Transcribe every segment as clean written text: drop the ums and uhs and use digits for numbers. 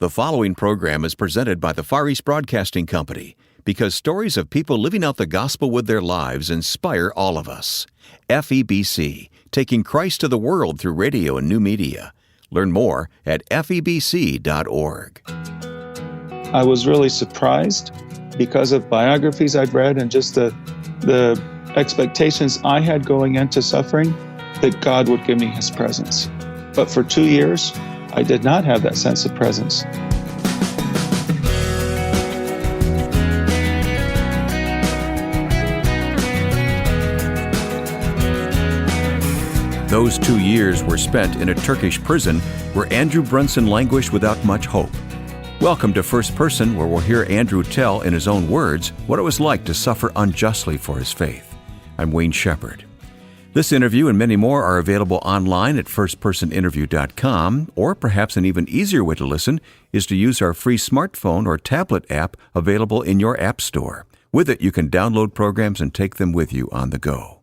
The following program is presented by the Far East Broadcasting Company because stories of people living out the gospel with their lives inspire all of us. FEBC, taking Christ to the world through radio and new media. Learn more at FEBC.org. I was really surprised because of biographies I'd read and just the expectations I had going into suffering that God would give me His presence. But for 2 years, I did not have that sense of presence. Those 2 years were spent in a Turkish prison where Andrew Brunson languished without much hope. Welcome to First Person, where we'll hear Andrew tell in his own words what it was like to suffer unjustly for his faith. I'm Wayne Shepherd. This interview and many more are available online at firstpersoninterview.com, or perhaps an even easier way to listen is to use our free smartphone or tablet app available in your app store. With it, you can download programs and take them with you on the go.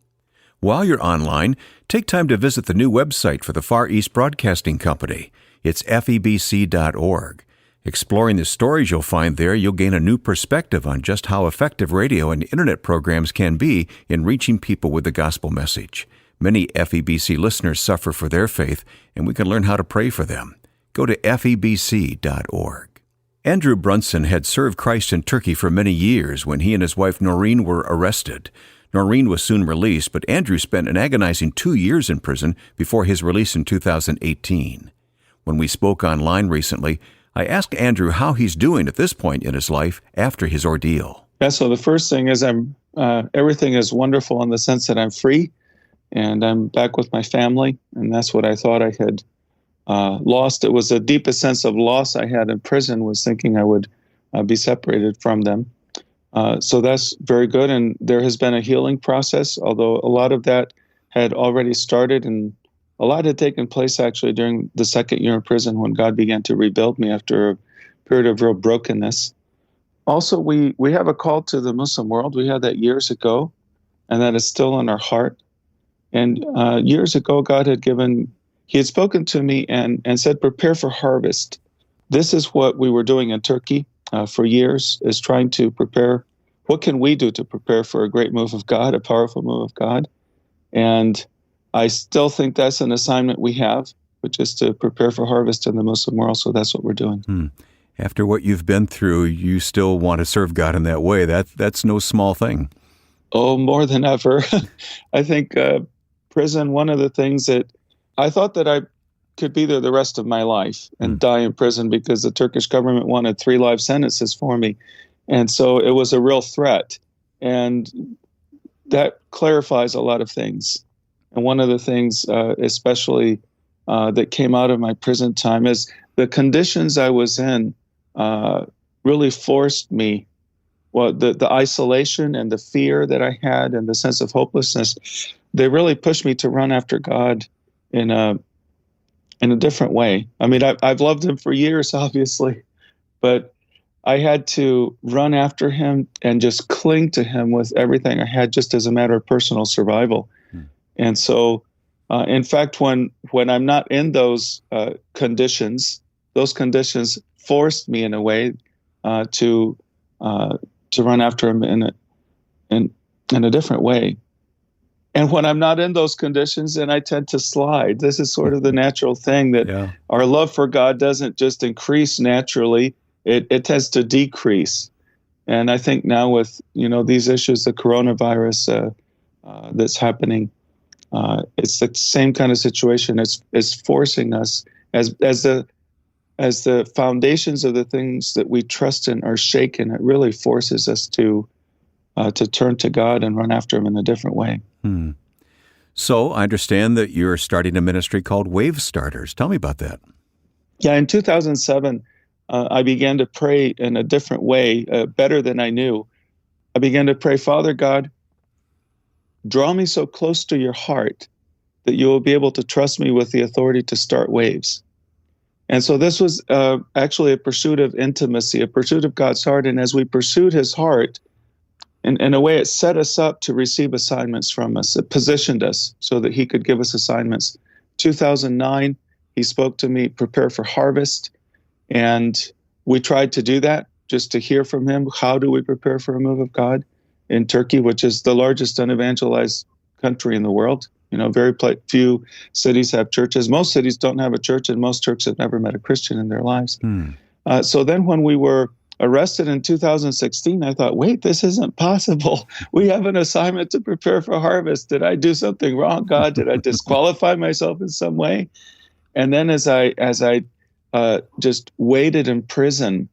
While you're online, take time to visit the new website for the Far East Broadcasting Company. It's FEBC.org. Exploring the stories you'll find there, you'll gain a new perspective on just how effective radio and internet programs can be in reaching people with the gospel message. Many FEBC listeners suffer for their faith, and we can learn how to pray for them. Go to FEBC.org. Andrew Brunson had served Christ in Turkey for many years when he and his wife Noreen were arrested. Noreen was soon released, but Andrew spent an agonizing 2 years in prison before his release in 2018. When we spoke online recently, I asked Andrew how he's doing at this point in his life after his ordeal. Yeah, so the first thing is everything is wonderful in the sense that I'm free and I'm back with my family, and that's what I thought I had lost. It was the deepest sense of loss I had in prison, was thinking I would be separated from them. So that's very good, and there has been a healing process, although a lot of that had already started, and a lot had taken place actually during the second year in prison when God began to rebuild me after a period of real brokenness. Also, we have a call to the Muslim world. We had that years ago, and that is still in our heart. And years ago, God had spoken to me and said, prepare for harvest. This is what we were doing in Turkey for years, is trying to prepare. What can we do to prepare for a great move of God, a powerful move of God? And I still think that's an assignment we have, which is to prepare for harvest in the Muslim world. So that's what we're doing. After what you've been through, you still want to serve God in that way. That's no small thing. Oh, more than ever. I think prison, one of the things that I thought that I could be there the rest of my life and die in prison because the Turkish government wanted 3 life sentences for me. And so it was a real threat. And that clarifies a lot of things. And one of the things, especially that came out of my prison time, is the conditions I was in really forced me. Well, the isolation and the fear that I had and the sense of hopelessness, they really pushed me to run after God in a different way. I mean, I've loved Him for years, obviously, but I had to run after Him and just cling to Him with everything I had, just as a matter of personal survival. And so, in fact, when I'm not in those conditions forced me in a way to run after Him in a different way. And when I'm not in those conditions, then I tend to slide. This is sort of the natural thing that our love for God doesn't just increase naturally; it tends to decrease. And I think now with these issues, the coronavirus that's happening. It's the same kind of situation. It's forcing us as the foundations of the things that we trust in are shaken. It really forces us to turn to God and run after Him in a different way. So I understand that you're starting a ministry called Wave Starters. Tell me about that. Yeah, in 2007, I began to pray in a different way, better than I knew. I began to pray, Father God, draw me so close to your heart that you will be able to trust me with the authority to start waves. And so this was actually a pursuit of intimacy, a pursuit of God's heart. And as we pursued His heart, in a way, it set us up to receive assignments from us. It positioned us so that He could give us assignments. 2009, He spoke to me, prepare for harvest. And we tried to do that just to hear from him. How do we prepare for a move of God in Turkey, which is the largest unevangelized country in the world? Very few cities have churches. Most cities don't have a church, and most Turks have never met a Christian in their lives. So then when we were arrested in 2016, I thought, wait, this isn't possible. We have an assignment to prepare for harvest. Did I do something wrong, God? Did I disqualify myself in some way? And then as I just waited in prison,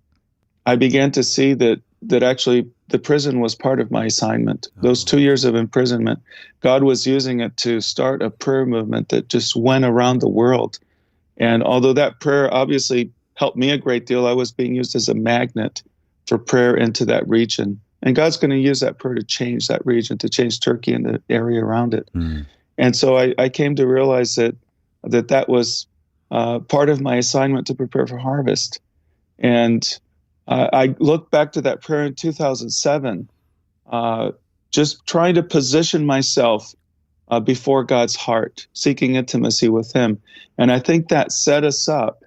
I began to see that actually the prison was part of my assignment. Those 2 years of imprisonment, God was using it to start a prayer movement that just went around the world. And although that prayer obviously helped me a great deal, I was being used as a magnet for prayer into that region. And God's going to use that prayer to change that region, to change Turkey and the area around it. And so I came to realize that was part of my assignment to prepare for harvest. And I look back to that prayer in 2007, just trying to position myself before God's heart, seeking intimacy with him. And I think that set us up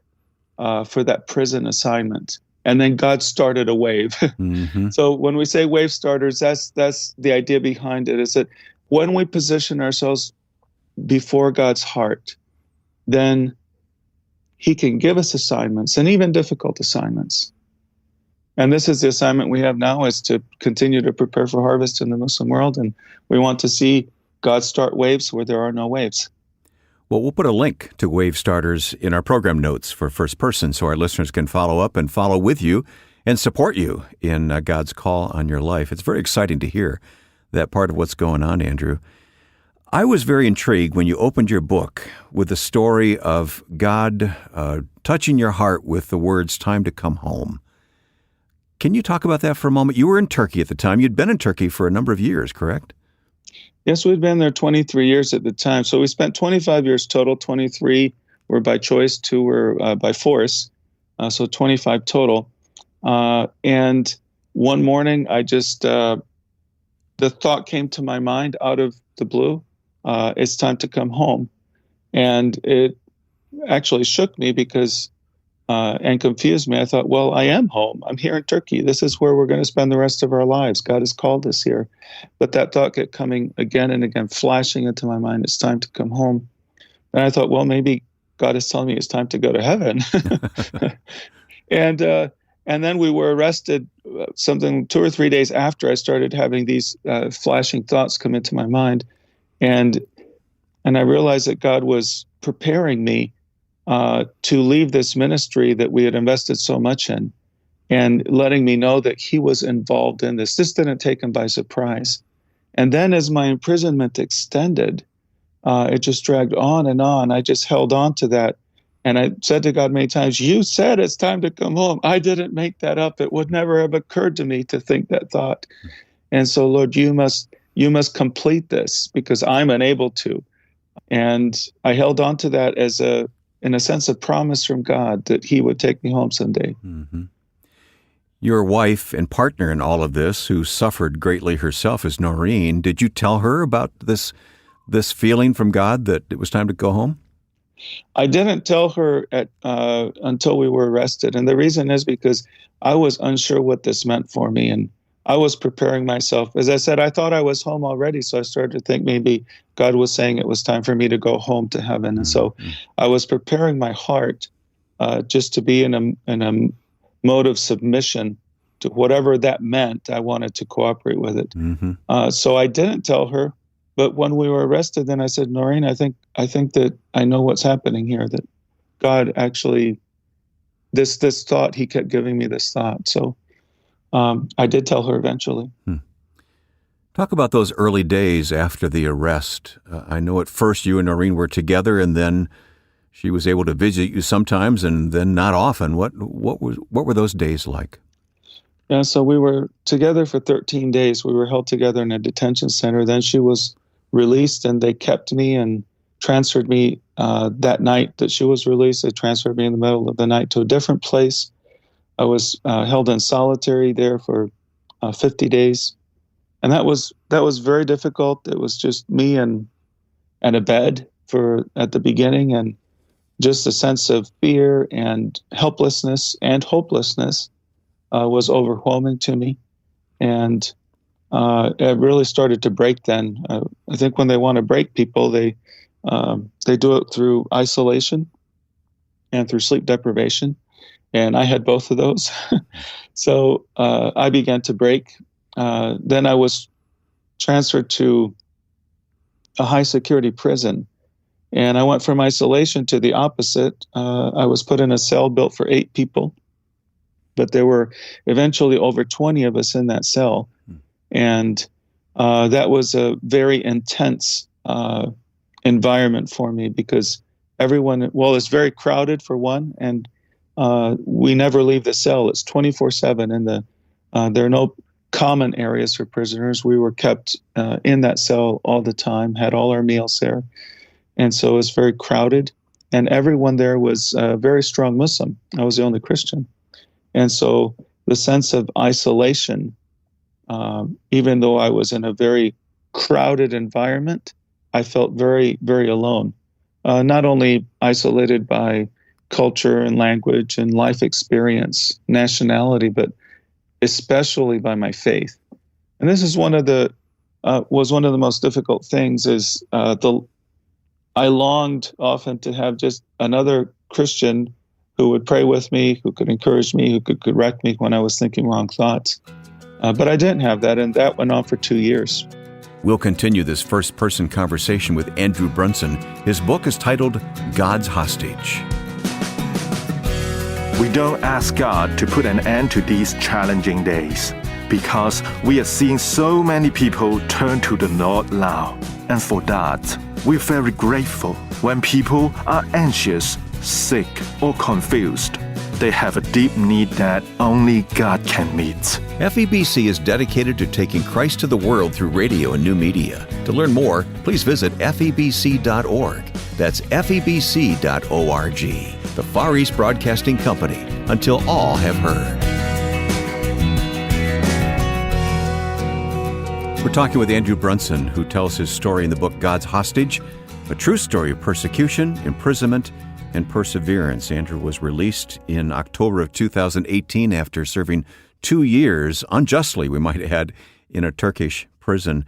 for that prison assignment. And then God started a wave. So when we say wave starters, that's the idea behind it, is that when we position ourselves before God's heart, then he can give us assignments, and even difficult assignments. And this is the assignment we have now, is to continue to prepare for harvest in the Muslim world. And we want to see God start waves where there are no waves. Well, we'll put a link to Wave Starters in our program notes for First Person so our listeners can follow up and follow with you and support you in God's call on your life. It's very exciting to hear that part of what's going on, Andrew. I was very intrigued when you opened your book with the story of God touching your heart with the words, "Time to come home." Can you talk about that for a moment? You were in Turkey at the time. You'd been in Turkey for a number of years, correct? Yes, we'd been there 23 years at the time. So we spent 25 years total. 23 were by choice, 2 were by force. So 25 total. And one morning, I just, the thought came to my mind out of the blue, it's time to come home. And it actually shook me because and confused me. I thought, well, I am home. I'm here in Turkey. This is where we're going to spend the rest of our lives. God has called us here. But that thought kept coming again and again, flashing into my mind. It's time to come home. And I thought, well, maybe God is telling me it's time to go to heaven. And then we were arrested 2 or 3 days after I started having these flashing thoughts come into my mind. And I realized that God was preparing me to leave this ministry that we had invested so much in, and letting me know that he was involved in this. This didn't take him by surprise. And then as my imprisonment extended, it just dragged on and on. I just held on to that. And I said to God many times, you said it's time to come home. I didn't make that up. It would never have occurred to me to think that thought. And so, Lord, you must complete this because I'm unable to. And I held on to that as in a sense, a promise from God that he would take me home someday. Mm-hmm. Your wife and partner in all of this, who suffered greatly herself, is Noreen. Did you tell her about this feeling from God that it was time to go home? I didn't tell her until we were arrested. And the reason is because I was unsure what this meant for me. And I was preparing myself. As I said, I thought I was home already. So I started to think maybe God was saying it was time for me to go home to heaven. And so I was preparing my heart just to be in a mode of submission to whatever that meant. I wanted to cooperate with it. Mm-hmm. So I didn't tell her. But when we were arrested, then I said, Noreen, I think that I know what's happening here, that God actually, this thought, he kept giving me this thought. So I did tell her eventually. Talk about those early days after the arrest. I know at first you and Noreen were together, and then she was able to visit you sometimes, and then not often. What were those days like? Yeah, so we were together for 13 days. We were held together in a detention center. Then she was released, and they kept me and transferred me that night that she was released. They transferred me in the middle of the night to a different place. I was held in solitary there for 50 days. And that was very difficult. It was just me and a bed at the beginning. And just a sense of fear and helplessness and hopelessness was overwhelming to me. And it really started to break then. I think when they want to break people, they do it through isolation and through sleep deprivation. And I had both of those. So I began to break. Then I was transferred to a high security prison. And I went from isolation to the opposite. I was put in a cell built for 8 people, but there were eventually over 20 of us in that cell. And that was a very intense environment for me because it's very crowded for one, and we never leave the cell. It's 24/7, and there are no common areas for prisoners. We were kept in that cell all the time, had all our meals there. And so it was very crowded, and everyone there was very strong Muslim. I was the only Christian. And so the sense of isolation, even though I was in a very crowded environment, I felt very, very alone. Not only isolated by culture and language and life experience, nationality, but especially by my faith. And this is one of the most difficult things is I longed often to have just another Christian who would pray with me, who could encourage me, who could correct me when I was thinking wrong thoughts. But I didn't have that, and that went on for 2 years. We'll continue this first-person conversation with Andrew Brunson. His book is titled God's Hostage. We don't ask God to put an end to these challenging days because we are seeing so many people turn to the Lord now. And for that, we're very grateful when people are anxious, sick, or confused. They have a deep need that only God can meet. FEBC is dedicated to taking Christ to the world through radio and new media. To learn more, please visit febc.org. That's febc.org. The Far East Broadcasting Company, until all have heard. We're talking with Andrew Brunson, who tells his story in the book God's Hostage, a true story of persecution, imprisonment, and perseverance. Andrew was released in October of 2018 after serving 2 years, unjustly, we might add, in a Turkish prison.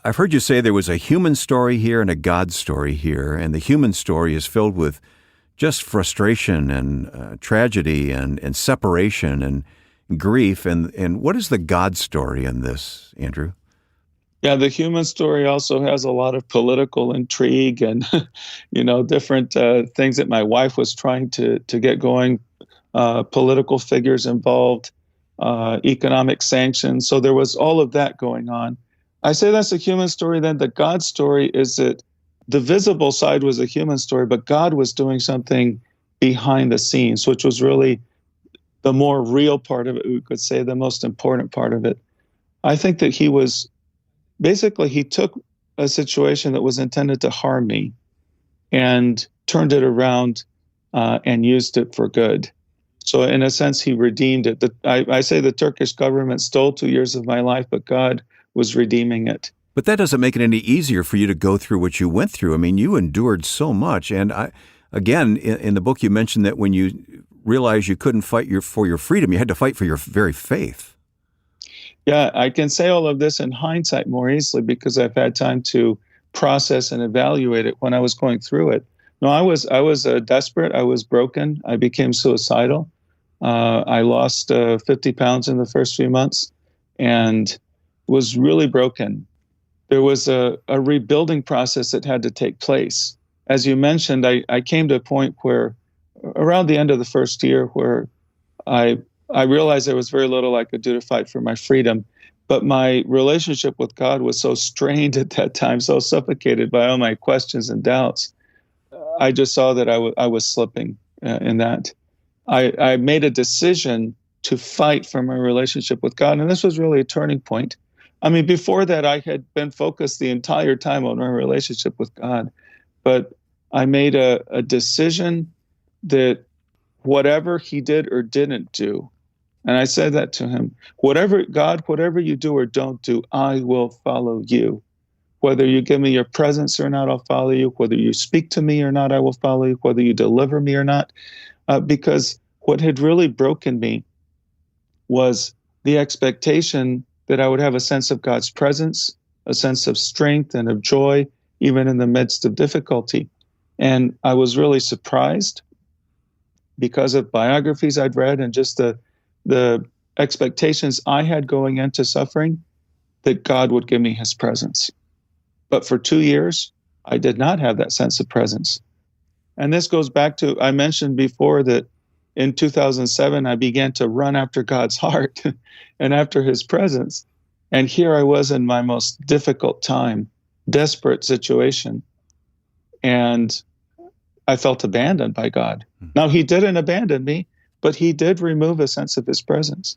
I've heard you say there was a human story here and a God story here, and the human story is filled with just frustration and tragedy and separation and grief. And what is the God story in this, Andrew? Yeah, the human story also has a lot of political intrigue and, different things that my wife was trying to get going, political figures involved, economic sanctions. So there was all of that going on. I say that's a human story. Then the God story is that the visible side was a human story, but God was doing something behind the scenes, which was really the more real part of it, we could say, the most important part of it. I think that he took a situation that was intended to harm me and turned it around and used it for good. So in a sense, he redeemed it. I say the Turkish government stole 2 years of my life, but God was redeeming it. But that doesn't make it any easier for you to go through what you went through. I mean, you endured so much. And in the book, you mentioned that when you realized you couldn't fight for your freedom, you had to fight for your very faith. Yeah, I can say all of this in hindsight more easily because I've had time to process and evaluate it when I was going through it. No, I was desperate. I was broken. I became suicidal. I lost 50 pounds in the first few months and was really broken. There was a rebuilding process that had to take place. As you mentioned, I came to a point where around the end of the first year where I realized there was very little I could do to fight for my freedom, but my relationship with God was so strained at that time, so suffocated by all my questions and doubts. I just saw that I was slipping in that. I made a decision to fight for my relationship with God, and this was really a turning point. I mean, before that, I had been focused the entire time on my relationship with God, but I made a decision that whatever he did or didn't do, and I said that to him, whatever you do or don't do, I will follow you. whether you give me your presence or not, I'll follow you. Whether you speak to me or not, I will follow you. Whether you deliver me or not. Because what had really broken me was the expectation that I would have a sense of God's presence, a sense of strength and of joy, even in the midst of difficulty. And I was really surprised because of biographies I'd read and just the expectations I had going into suffering, that God would give me his presence. But for 2 years, I did not have that sense of presence. And this goes back to, I mentioned before that in 2007, I began to run after God's heart and after his presence. And here I was in my most difficult time, desperate situation. And I felt abandoned by God. Now, he didn't abandon me, but he did remove a sense of his presence.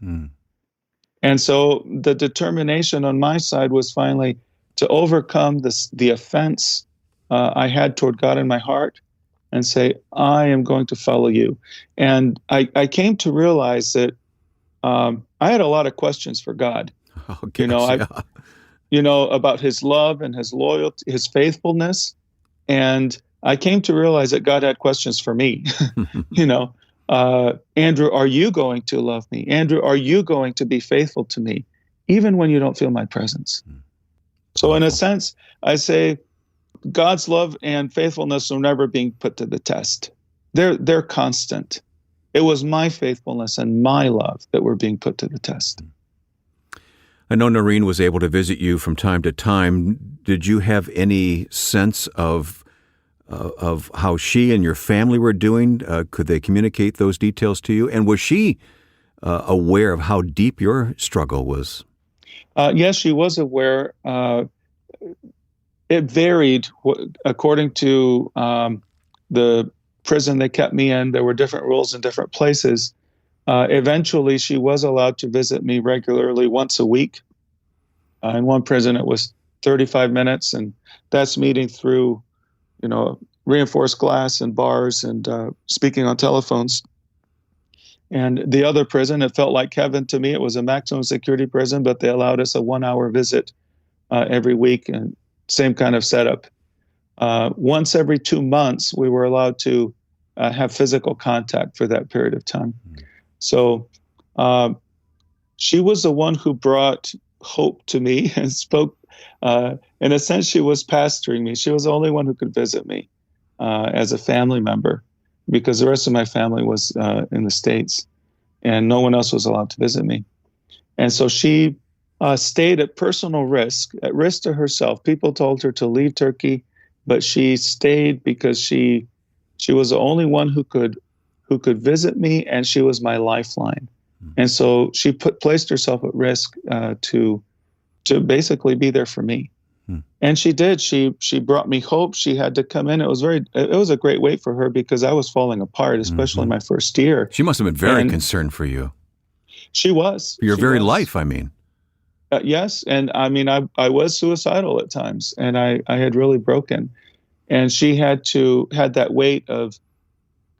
And so the determination on my side was finally to overcome the offense I had toward God in my heart and say, I am going to follow you. And I came to realize that I had a lot of questions for God. Oh, gosh, About his love and his loyalty, his faithfulness. And I came to realize that God had questions for me. Andrew, are you going to love me? Andrew, are you going to be faithful to me, even when you don't feel my presence? So in a sense, I say God's love and faithfulness are never being put to the test. They're constant. It was my faithfulness and my love that were being put to the test. I know Noreen was able to visit you from time to time. Did you have any sense of how she and your family were doing? Could they communicate those details to you? And was she aware of how deep your struggle was? Yes, she was aware. It varied according to the prison they kept me in. There were different rules in different places. Eventually, she was allowed to visit me regularly once a week. In one prison, it was 35 minutes, and that's meeting through, reinforced glass and bars and speaking on telephones. And the other prison, it felt like heaven to me. It was a maximum security prison, but they allowed us a 1-hour visit every week, and same kind of setup. Once every 2 months, we were allowed to have physical contact for that period of time. So she was the one who brought hope to me and spoke. In a sense, she was pastoring me. She was the only one who could visit me as a family member, because the rest of my family was in the States, and no one else was allowed to visit me. And so she stayed at personal risk, at risk to herself. People told her to leave Turkey, but she stayed because she was the only one who could visit me, and she was my lifeline. And so she placed herself at risk to basically be there for me. And she did. She brought me hope. She had to come in. It was a great wait for her, because I was falling apart, especially my first year. She must have been very concerned for you. She was. For your very life, I mean. Yes. And I mean, I was suicidal at times, and I had really broken. And she had that weight of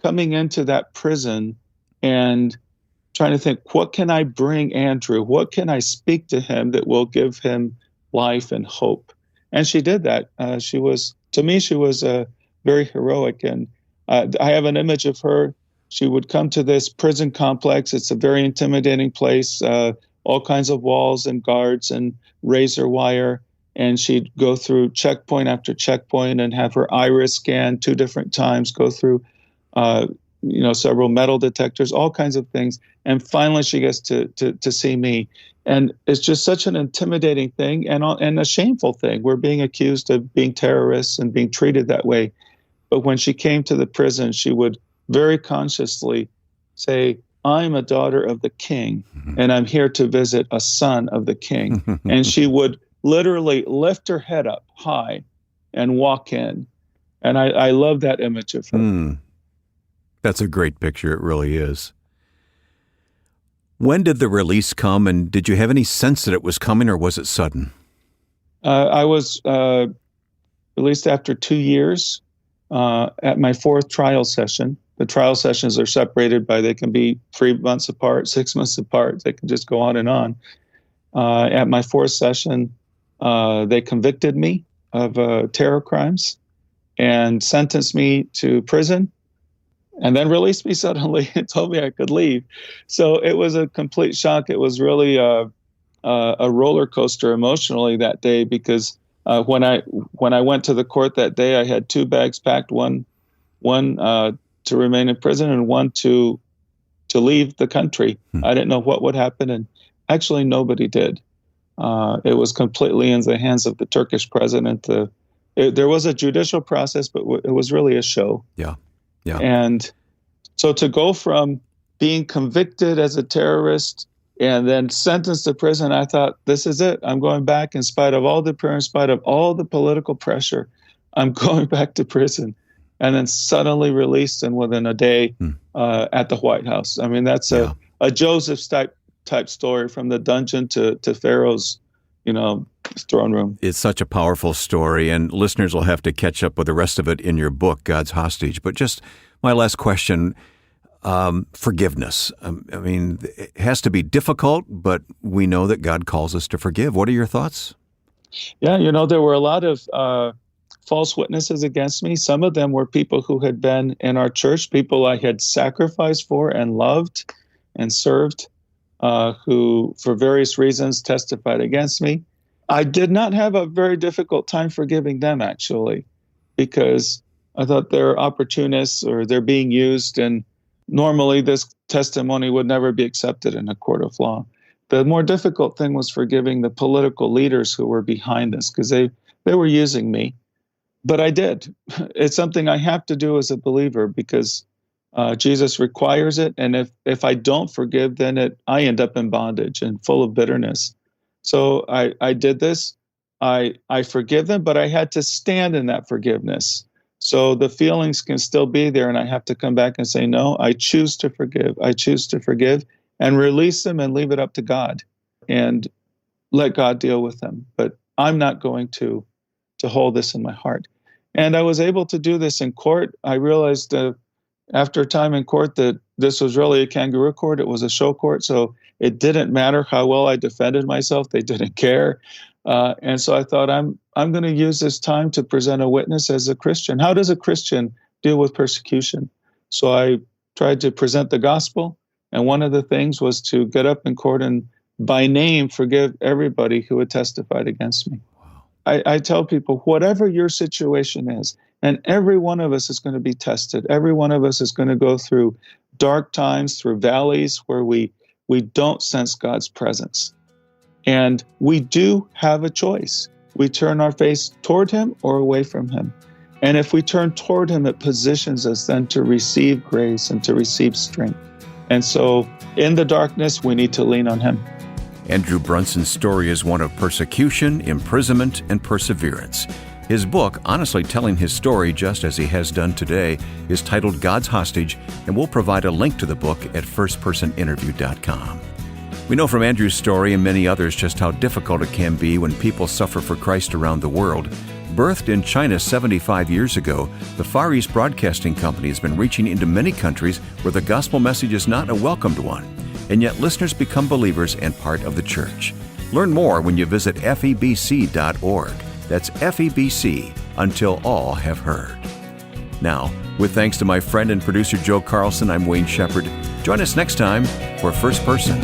coming into that prison and trying to think, what can I bring Andrew? What can I speak to him that will give him life and hope? And she did that. She was very heroic. And I have an image of her. She would come to this prison complex. It's a very intimidating place, all kinds of walls and guards and razor wire. And she'd go through checkpoint after checkpoint and have her iris scanned 2 different times, go through several metal detectors, all kinds of things. And finally she gets to see me. And it's just such an intimidating thing and a shameful thing. We're being accused of being terrorists and being treated that way. But when she came to the prison, she would very consciously say, I'm a daughter of the king, and I'm here to visit a son of the king. And she would literally lift her head up high and walk in. And I love that image of her. That's a great picture. It really is. When did the release come, and did you have any sense that it was coming, or was it sudden? I was released after 2 years at my 4th trial session. The trial sessions are separated they can be 3 months apart, 6 months apart. They can just go on and on. At my 4th session, they convicted me terror crimes and sentenced me to prison, and then released me suddenly and told me I could leave. So it was a complete shock. It was really a roller coaster emotionally that day, because when I went to the court that day, I had 2 bags packed, one to remain in prison and one to leave the country. I didn't know what would happen, and actually nobody did. It was completely in the hands of the Turkish president. There was a judicial process, but it was really a show. Yeah. And so to go from being convicted as a terrorist and then sentenced to prison, I thought, this is it. I'm going back in spite of all the prayer, in spite of all the political pressure. I'm going back to prison. And then suddenly released, and within a day at the White House. I mean, that's a Joseph type story, from the dungeon to Pharaoh's, throne room. It's such a powerful story, and listeners will have to catch up with the rest of it in your book, God's Hostage. But just my last question, forgiveness. I mean, it has to be difficult, but we know that God calls us to forgive. What are your thoughts? Yeah, there were a lot of false witnesses against me. Some of them were people who had been in our church, people I had sacrificed for and loved and served, who, for various reasons, testified against me. I did not have a very difficult time forgiving them, actually, because I thought they're opportunists or they're being used, and normally this testimony would never be accepted in a court of law. The more difficult thing was forgiving the political leaders who were behind this, because they were using me. But I did. It's something I have to do as a believer, because Jesus requires it. And if I don't forgive, then I end up in bondage and full of bitterness. So I did this. I forgive them, but I had to stand in that forgiveness. So the feelings can still be there, and I have to come back and say, no, I choose to forgive. I choose to forgive and release them and leave it up to God and let God deal with them. But I'm not going to hold this in my heart. And I was able to do this in court. I realized after time in court that this was really a kangaroo court. It was a show court. So it didn't matter how well I defended myself. They didn't care. And so I thought, I'm going to use this time to present a witness as a Christian. How does a Christian deal with persecution? So I tried to present the gospel. And one of the things was to get up in court and by name forgive everybody who had testified against me. I tell people, whatever your situation is, and every one of us is going to be tested. Every one of us is going to go through dark times, through valleys where we don't sense God's presence. And we do have a choice. We turn our face toward Him or away from Him. And if we turn toward Him, it positions us then to receive grace and to receive strength. And so in the darkness, we need to lean on Him. Andrew Brunson's story is one of persecution, imprisonment, and perseverance. His book, honestly telling his story just as he has done today, is titled God's Hostage, and we'll provide a link to the book at firstpersoninterview.com. We know from Andrew's story and many others just how difficult it can be when people suffer for Christ around the world. Birthed in China 75 years ago, the Far East Broadcasting Company has been reaching into many countries where the gospel message is not a welcomed one, and yet listeners become believers and part of the church. Learn more when you visit FEBC.org. That's FEBC, until all have heard. Now, with thanks to my friend and producer Joe Carlson, I'm Wayne Shepherd. Join us next time for First Person.